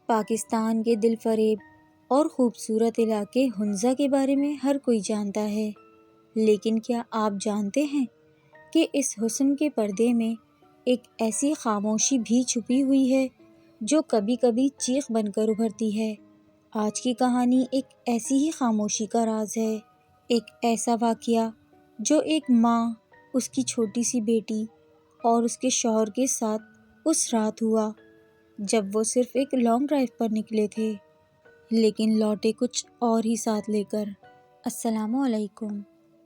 پاکستان کے دل فریب اور خوبصورت علاقے ہنزا کے بارے میں ہر کوئی جانتا ہے، لیکن کیا آپ جانتے ہیں کہ اس حسن کے پردے میں ایک ایسی خاموشی بھی چھپی ہوئی ہے جو کبھی کبھی چیخ بن کر ابھرتی ہے؟ آج کی کہانی ایک ایسی ہی خاموشی کا راز ہے، ایک ایسا واقعہ جو ایک ماں، اس کی چھوٹی سی بیٹی اور اس کے شوہر کے ساتھ اس رات ہوا جب وہ صرف ایک لانگ ڈرائیو پر نکلے تھے، لیکن لوٹے کچھ اور ہی ساتھ لے کر۔ السلام علیکم،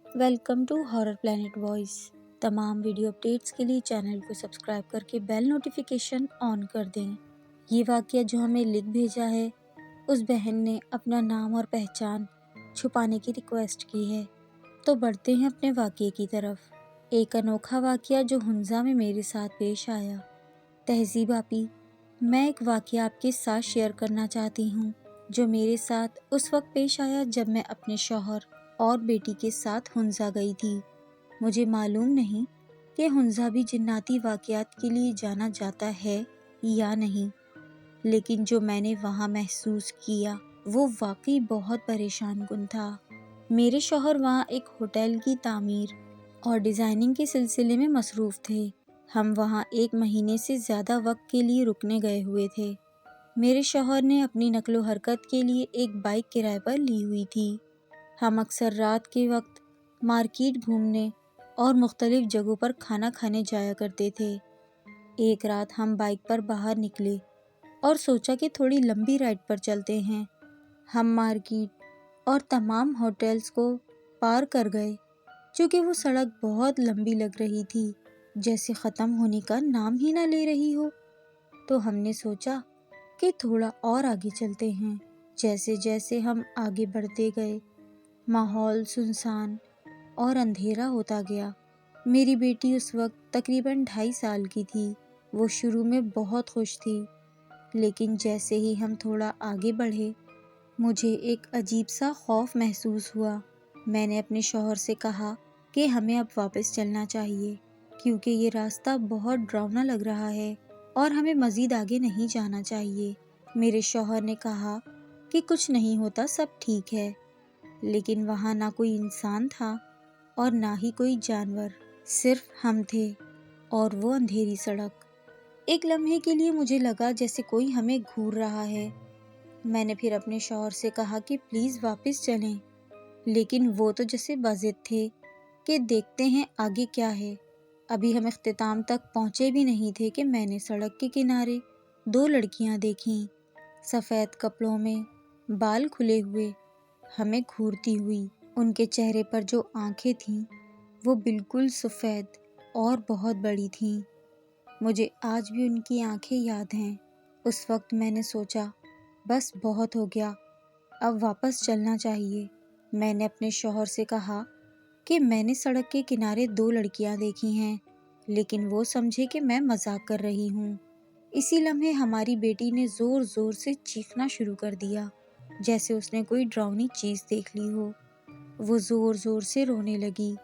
welcome to horror planet voice. تمام ویڈیو اپڈیٹس کے لیے چینل کو سبسکرائب کر کے بیل نوٹیفیکیشن آن کر دیں۔ یہ واقعہ جو ہمیں لکھ بھیجا ہے، اس بہن نے اپنا نام اور پہچان چھپانے کی ریکویسٹ کی ہے۔ تو بڑھتے ہیں اپنے واقعے کی طرف۔ ایک انوکھا واقعہ جو ہنزا میں میرے ساتھ پیش آیا۔ تہذیب آپی، میں ایک واقعہ آپ کے ساتھ شیئر کرنا چاہتی ہوں جو میرے ساتھ اس وقت پیش آیا جب میں اپنے شوہر اور بیٹی کے ساتھ ہنزا گئی تھی۔ مجھے معلوم نہیں کہ ہنزا بھی جناتی واقعات کے لیے جانا جاتا ہے یا نہیں، لیکن جو میں نے وہاں محسوس کیا وہ واقعی بہت پریشان کن تھا۔ میرے شوہر وہاں ایک ہوٹل کی تعمیر اور ڈیزائننگ کے سلسلے میں مصروف تھے۔ ہم وہاں 1 مہینے سے زیادہ وقت کے لیے رکنے گئے ہوئے تھے۔ میرے شوہر نے اپنی نقل و حرکت کے لیے ایک بائک کرائے پر لی ہوئی تھی۔ ہم اکثر رات کے وقت مارکیٹ گھومنے اور مختلف جگہوں پر کھانا کھانے جایا کرتے تھے۔ ایک رات ہم بائک پر باہر نکلے اور سوچا کہ تھوڑی لمبی رائڈ پر چلتے ہیں۔ ہم مارکیٹ اور تمام ہوٹلز کو پار کر گئے۔ چونکہ وہ سڑک بہت لمبی لگ رہی تھی، جیسے ختم ہونے کا نام ہی نہ لے رہی ہو، تو ہم نے سوچا کہ تھوڑا اور آگے چلتے ہیں۔ جیسے جیسے ہم آگے بڑھتے گئے، ماحول سنسان اور اندھیرا ہوتا گیا۔ میری بیٹی اس وقت تقریباً 2.5 سال کی تھی۔ وہ شروع میں بہت خوش تھی، لیکن جیسے ہی ہم تھوڑا آگے بڑھے، مجھے ایک عجیب سا خوف محسوس ہوا۔ میں نے اپنے شوہر سے کہا کہ ہمیں اب واپس چلنا چاہیے، کیونکہ یہ راستہ بہت ڈراؤنا لگ رہا ہے اور ہمیں مزید آگے نہیں جانا چاہیے۔ میرے شوہر نے کہا کہ کچھ نہیں ہوتا، سب ٹھیک ہے، لیکن وہاں نہ کوئی انسان تھا اور نہ ہی کوئی جانور، صرف ہم تھے اور وہ اندھیری سڑک۔ ایک لمحے کے لیے مجھے لگا جیسے کوئی ہمیں گھور رہا ہے۔ میں نے پھر اپنے شوہر سے کہا کہ پلیز واپس چلیں، لیکن وہ تو جیسے باضد تھے کہ دیکھتے ہیں آگے کیا ہے۔ ابھی ہم اختتام تک پہنچے بھی نہیں تھے کہ میں نے سڑک کے کنارے 2 لڑکیاں دیکھیں، سفید کپڑوں میں، بال کھلے ہوئے، ہمیں گھورتی ہوئی۔ ان کے چہرے پر جو آنکھیں تھیں وہ بالکل سفید اور بہت بڑی تھیں۔ مجھے آج بھی ان کی آنکھیں یاد ہیں۔ اس وقت میں نے سوچا بس بہت ہو گیا، اب واپس چلنا چاہیے۔ میں نے اپنے شوہر سے کہا کہ میں نے سڑک کے کنارے 2 لڑکیاں دیکھی ہیں، لیکن وہ سمجھے کہ میں مذاق کر رہی ہوں۔ اسی لمحے ہماری بیٹی نے زور زور سے چیخنا شروع کر دیا، جیسے اس نے کوئی ڈراؤنی چیز دیکھ لی ہو۔ وہ زور زور سے رونے لگی۔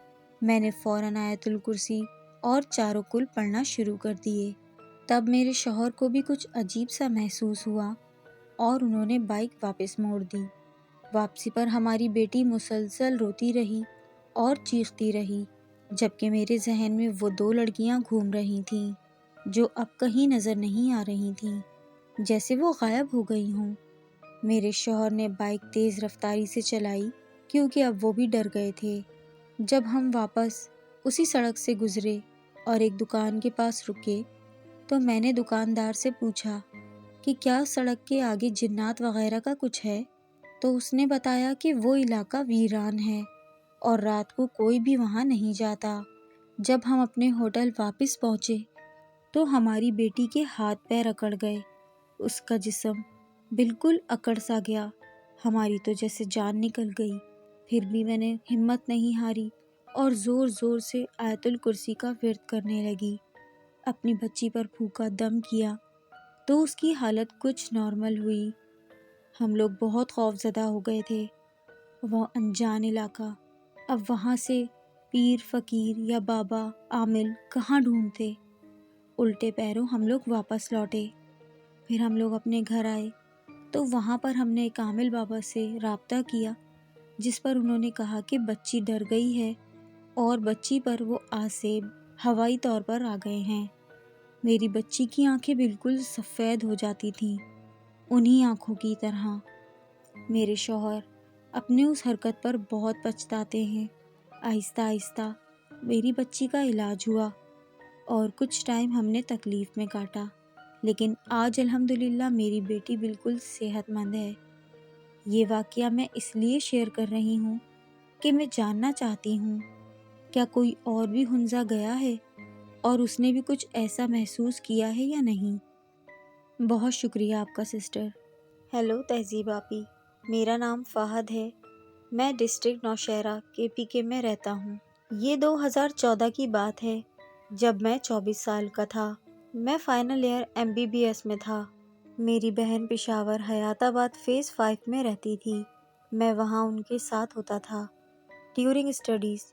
میں نے فوراً آیت الکرسی اور چاروں کل پڑھنا شروع کر دیے۔ تب میرے شوہر کو بھی کچھ عجیب سا محسوس ہوا اور انہوں نے بائک واپس موڑ دی۔ واپسی پر ہماری بیٹی مسلسل روتی رہی اور چیختی رہی، جبکہ میرے ذہن میں وہ 2 لڑکیاں گھوم رہی تھیں جو اب کہیں نظر نہیں آ رہی تھیں، جیسے وہ غائب ہو گئی ہوں۔ میرے شوہر نے بائک تیز رفتاری سے چلائی کیونکہ اب وہ بھی ڈر گئے تھے۔ جب ہم واپس اسی سڑک سے گزرے اور ایک دکان کے پاس رکے تو میں نے دکاندار سے پوچھا کہ کیا سڑک کے آگے جنات وغیرہ کا کچھ ہے، تو اس نے بتایا کہ وہ علاقہ ویران ہے اور رات کو کوئی بھی وہاں نہیں جاتا۔ جب ہم اپنے ہوٹل واپس پہنچے تو ہماری بیٹی کے ہاتھ پیر اکڑ گئے، اس کا جسم بالکل اکڑ سا گیا۔ ہماری تو جیسے جان نکل گئی، پھر بھی میں نے ہمت نہیں ہاری اور زور زور سے آیت الکرسی کا ورد کرنے لگی۔ اپنی بچی پر پھونکا، دم کیا تو اس کی حالت کچھ نارمل ہوئی۔ ہم لوگ بہت خوف زدہ ہو گئے تھے۔ وہ انجان علاقہ، اب وہاں سے پیر فقیر یا بابا عامل کہاں ڈھونڈتے؟ الٹے پیروں ہم لوگ واپس لوٹے۔ پھر ہم لوگ اپنے گھر آئے تو وہاں پر ہم نے کامل بابا سے رابطہ کیا، جس پر انہوں نے کہا کہ بچی ڈر گئی ہے اور بچی پر وہ آسیب ہوائی طور پر آ گئے ہیں۔ میری بچی کی آنکھیں بالکل سفید ہو جاتی تھیں، انہی آنکھوں کی طرح۔ میرے شوہر اپنے اس حرکت پر بہت پچھتاتے ہیں۔ آہستہ آہستہ میری بچی کا علاج ہوا اور کچھ ٹائم ہم نے تکلیف میں کاٹا، لیکن آج الحمدللہ میری بیٹی بالکل صحت مند ہے۔ یہ واقعہ میں اس لیے شیئر کر رہی ہوں کہ میں جاننا چاہتی ہوں کیا کوئی اور بھی ہنزا گیا ہے اور اس نے بھی کچھ ایسا محسوس کیا ہے یا نہیں۔ بہت شکریہ آپ کا سسٹر۔ ہیلو تہذیب آپی، میرا نام فہد ہے، میں ڈسٹرکٹ نوشہرہ KPK میں رہتا ہوں۔ یہ 2014 کی بات ہے جب میں 24 سال کا تھا۔ میں فائنل ایئر MBBS میں تھا۔ میری بہن پشاور حیات آباد فیز 5 میں رہتی تھی، میں وہاں ان کے ساتھ ہوتا تھا ڈیورنگ اسٹڈیز۔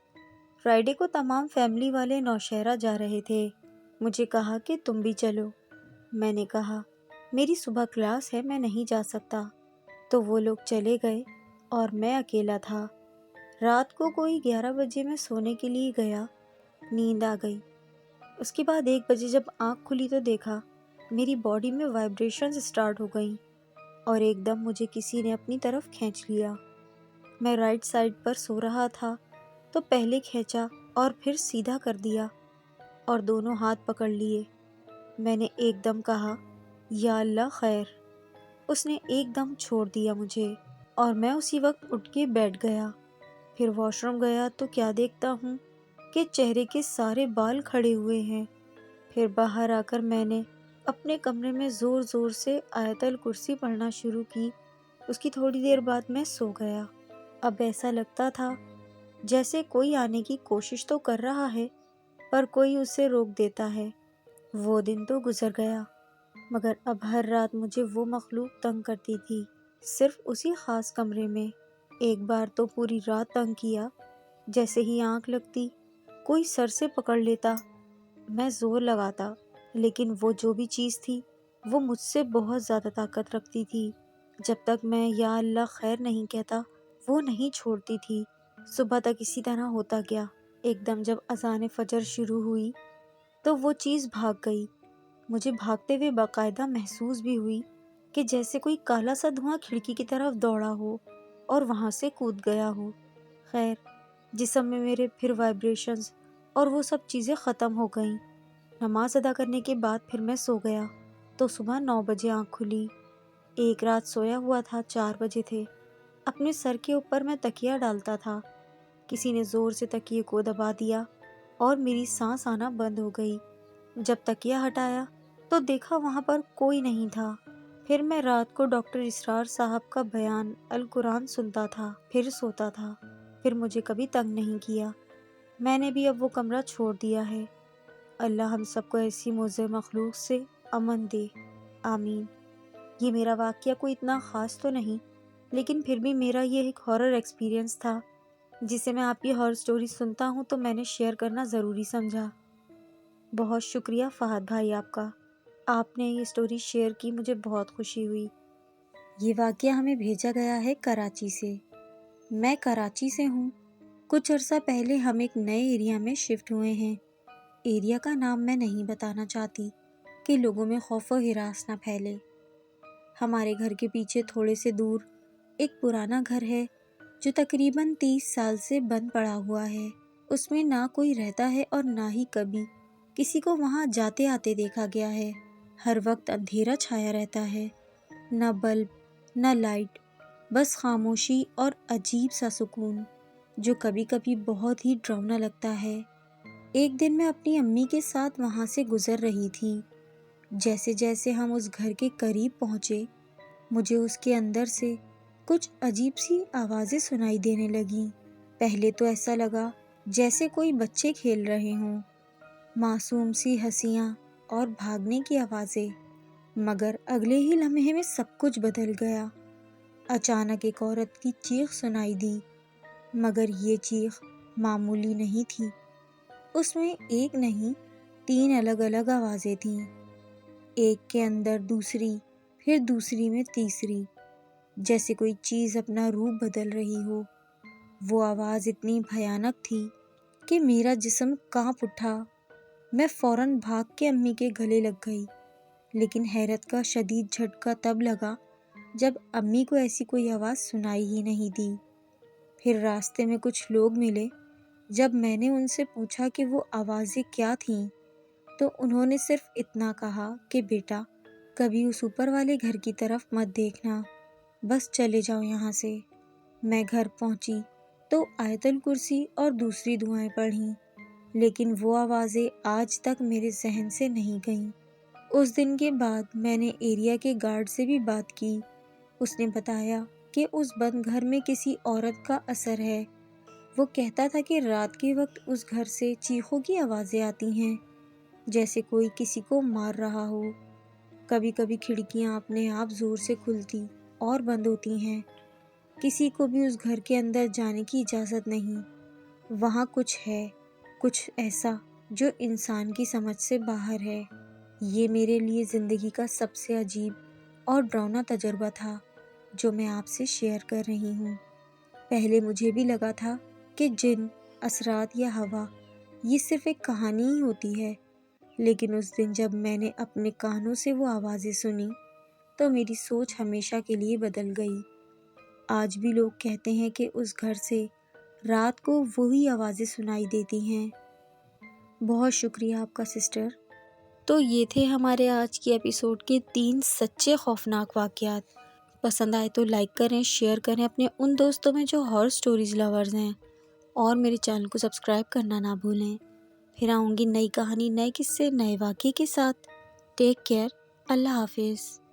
فرائیڈے کو تمام فیملی والے نوشہرہ جا رہے تھے، مجھے کہا کہ تم بھی چلو۔ میں نے کہا میری صبح کلاس ہے، میں نہیں جا سکتا، تو وہ لوگ چلے گئے اور میں اکیلا تھا۔ رات کو کوئی 11 بجے میں سونے کے لیے گیا، نیند آ گئی۔ اس کے بعد 1 بجے جب آنکھ کھلی تو دیکھا میری باڈی میں وائبریشنز سٹارٹ ہو گئیں اور ایک دم مجھے کسی نے اپنی طرف کھینچ لیا۔ میں رائٹ سائڈ پر سو رہا تھا تو پہلے کھینچا اور پھر سیدھا کر دیا اور دونوں ہاتھ پکڑ لیے۔ میں نے ایک دم کہا یا اللہ خیر۔ اس نے ایک دم چھوڑ دیا مجھے اور میں اسی وقت اٹھ کے بیٹھ گیا۔ پھر واش روم گیا تو کیا دیکھتا ہوں کہ چہرے کے سارے بال کھڑے ہوئے ہیں۔ پھر باہر آ کر میں نے اپنے کمرے میں زور زور سے آیت الکرسی پڑھنا شروع کی۔ اس کی تھوڑی دیر بعد میں سو گیا۔ اب ایسا لگتا تھا جیسے کوئی آنے کی کوشش تو کر رہا ہے پر کوئی اسے روک دیتا ہے۔ وہ دن تو گزر گیا، مگر اب ہر رات مجھے وہ مخلوق تنگ کرتی تھی، صرف اسی خاص کمرے میں۔ ایک بار تو پوری رات تنگ کیا، جیسے ہی آنکھ لگتی کوئی سر سے پکڑ لیتا۔ میں زور لگاتا لیکن وہ جو بھی چیز تھی وہ مجھ سے بہت زیادہ طاقت رکھتی تھی۔ جب تک میں یا اللہ خیر نہیں کہتا وہ نہیں چھوڑتی تھی۔ صبح تک اسی طرح ہوتا گیا۔ ایک دم جب اذان فجر شروع ہوئی تو وہ چیز بھاگ گئی۔ مجھے بھاگتے ہوئے باقاعدہ محسوس بھی ہوئی کہ جیسے کوئی کالا سا دھواں کھڑکی کی طرف دوڑا ہو اور وہاں سے کود گیا ہو۔ خیر جسم میں میرے پھر وائبریشنز اور وہ سب چیزیں ختم ہو گئیں۔ نماز ادا کرنے کے بعد پھر میں سو گیا تو صبح 9 بجے آنکھ کھلی۔ ایک رات سویا ہوا تھا، 4 بجے تھے۔ اپنے سر کے اوپر میں تکیہ ڈالتا تھا، کسی نے زور سے تکیے کو دبا دیا اور میری سانس آنا بند ہو گئی۔ جب تکیہ ہٹایا تو دیکھا وہاں پر کوئی نہیں تھا۔ پھر میں رات کو ڈاکٹر اسرار صاحب کا بیان القرآن سنتا تھا، پھر سوتا تھا۔ پھر مجھے کبھی تنگ نہیں کیا۔ میں نے بھی اب وہ کمرہ چھوڑ دیا ہے۔ اللہ ہم سب کو ایسی موزے مخلوق سے امن دے، آمین۔ یہ میرا واقعہ کوئی اتنا خاص تو نہیں، لیکن پھر بھی میرا یہ ایک ہارر ایکسپیرینس تھا جسے میں آپ کی ہارر سٹوری سنتا ہوں تو میں نے شیئر کرنا ضروری سمجھا۔ بہت شکریہ فہد بھائی آپ کا، آپ نے یہ سٹوری شیئر کی، مجھے بہت خوشی ہوئی۔ یہ واقعہ ہمیں بھیجا گیا ہے کراچی سے۔ میں کراچی سے ہوں۔ کچھ عرصہ پہلے ہم ایک نئے ایریا میں شفٹ ہوئے ہیں۔ ایریا کا نام میں نہیں بتانا چاہتی کہ لوگوں میں خوف و ہراس نہ پھیلے۔ ہمارے گھر کے پیچھے تھوڑے سے دور ایک پرانا گھر ہے جو تقریباً 30 سال سے بند پڑا ہوا ہے۔ اس میں نہ کوئی رہتا ہے اور نہ ہی کبھی کسی کو وہاں جاتے آتے دیکھا گیا ہے۔ ہر وقت اندھیرا چھایا رہتا ہے، نہ بلب نہ لائٹ، بس خاموشی اور عجیب سا سکون جو کبھی کبھی بہت ہی ڈراؤنا لگتا ہے۔ ایک دن میں اپنی امی کے ساتھ وہاں سے گزر رہی تھی۔ جیسے جیسے ہم اس گھر کے قریب پہنچے مجھے اس کے اندر سے کچھ عجیب سی آوازیں سنائی دینے لگیں۔ پہلے تو ایسا لگا جیسے کوئی بچے کھیل رہے ہوں، معصوم سی ہنسیاں اور بھاگنے کی آوازیں، مگر اگلے ہی لمحے میں سب کچھ بدل گیا۔ اچانک ایک عورت کی چیخ سنائی دی، مگر یہ چیخ معمولی نہیں تھی۔ اس میں ایک نہیں 3 الگ الگ آوازیں تھیں، ایک کے اندر دوسری، پھر دوسری میں تیسری، جیسے کوئی چیز اپنا روپ بدل رہی ہو۔ وہ آواز اتنی بھیانک تھی کہ میرا جسم کانپ اٹھا۔ میں فوراً بھاگ کے امی کے گلے لگ گئی، لیکن حیرت کا شدید جھٹکا تب لگا جب امی کو ایسی کوئی آواز سنائی ہی نہیں دی۔ پھر راستے میں کچھ لوگ ملے۔ جب میں نے ان سے پوچھا کہ وہ آوازیں کیا تھیں، تو انہوں نے صرف اتنا کہا کہ بیٹا، کبھی اس اوپر والے گھر کی طرف مت دیکھنا، بس چلے جاؤ یہاں سے۔ میں گھر پہنچی تو آیت الکرسی اور دوسری دعائیں پڑھیں، لیکن وہ آوازیں آج تک میرے ذہن سے نہیں گئیں۔ اس دن کے بعد میں نے ایریا کے گارڈ سے بھی بات کی۔ اس نے بتایا کہ اس بند گھر میں کسی عورت کا اثر ہے۔ وہ کہتا تھا کہ رات کے وقت اس گھر سے چیخوں کی آوازیں آتی ہیں، جیسے کوئی کسی کو مار رہا ہو۔ کبھی کبھی کھڑکیاں اپنے آپ زور سے کھلتی اور بند ہوتی ہیں۔ کسی کو بھی اس گھر کے اندر جانے کی اجازت نہیں۔ وہاں کچھ ہے، کچھ ایسا جو انسان کی سمجھ سے باہر ہے۔ یہ میرے لیے زندگی کا سب سے عجیب اور ڈراؤنا تجربہ تھا جو میں آپ سے شیئر کر رہی ہوں۔ پہلے مجھے بھی لگا تھا کہ جن، اثرات یا ہوا یہ صرف ایک کہانی ہی ہوتی ہے، لیکن اس دن جب میں نے اپنے کانوں سے وہ آوازیں سنی تو میری سوچ ہمیشہ کے لیے بدل گئی۔ آج بھی لوگ کہتے ہیں کہ اس گھر سے رات کو وہی آوازیں سنائی دیتی ہیں۔ بہت شکریہ آپ کا سسٹر۔ تو یہ تھے ہمارے آج کی ایپیسوڈ کے 3 سچے خوفناک واقعات۔ پسند آئے تو لائک کریں، شیئر کریں اپنے ان دوستوں میں جو ہارر سٹوریز لورز ہیں، اور میرے چینل کو سبسکرائب کرنا نہ بھولیں۔ پھر آؤں گی نئی کہانی، نئے قصے، نئے واقعے کے ساتھ۔ Take care. اللہ حافظ۔